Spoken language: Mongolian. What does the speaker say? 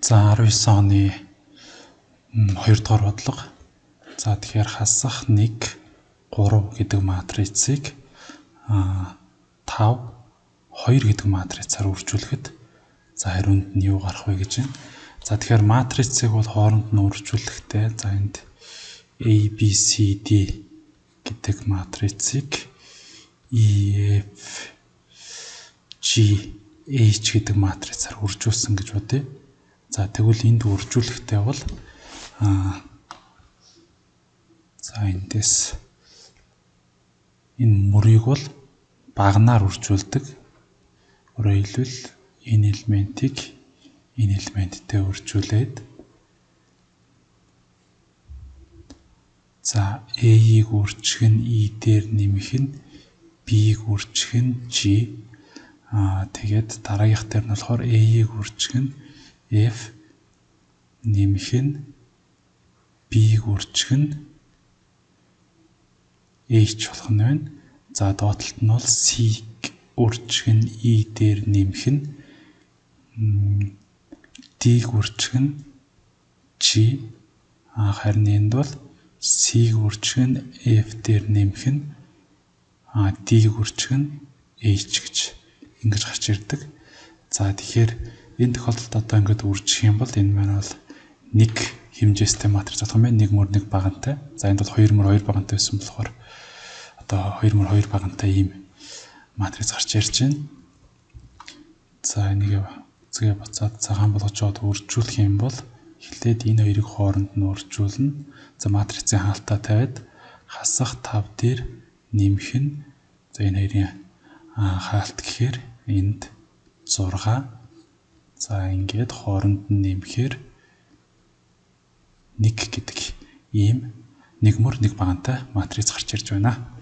За 19 оны 2 дугаар бодлого. За тэгэхээр хасах 1 3 гэдэг матрицыг 5 2 гэдэг матрицаар үржүүлэхэд за хариунд нь юу гарах вэ гэж байна. За тэгэхээр матрицыг бол хооронд нь үржүүлэхдээ за энд ABCD гэдэг матрицыг EFGH гэдэг матрицаар үржүүлсэн гэж бодъё. За тэгвэл энд үржүүлэхдээ бол за эндээс энэ мөрийг бол багнаар үржүүлдэг. Өөрөөр хэлбэл энэ элементийг энэ элементтэй үржүүлээд за A-ийг үржих нь E дээр нэмэх нь B-ийг үржих нь G тэгээд дараагийнх дээр нь болохоор A-ийг үржих нь F нэмэх нь B-ийг үржих нь H болох нь байна. За доотлолт нь бол C-ийг үржих нь E дээр нэмэх нь D-ийг үржих нь G харин энд бол C-ийг үржих нь F дээр нэмэх нь D-ийг үржих нь H гэж ингэж гарч ирдэг. За тэгэхээр энэ тохиолдолд одоо ингэж үржих юм бол энэ маань бол нэг хэмжээстэй матриц болох юм байна. 1 мөр 1 багантай. За энд бол 2 мөр 2 багантай байсан болохоор одоо 2 мөр 2 багантай ийм матриц гарч ирж байна. За энийг зэгээ буцаад цагаан болгож аваад үржүүлэх юм бол эхлээд энэ хоёрыг хооронд нь үржүүлнэ. За матрицын хаалтаа тавиад хасах 5 дээр нэмэх нь за энэ хоёрын хаалт гэхээр энд 6 за ингээд хооронд нь нэмэхээр 1 гэдэг ийм 1 мөр 1 багантай матриц гарч ирж байна.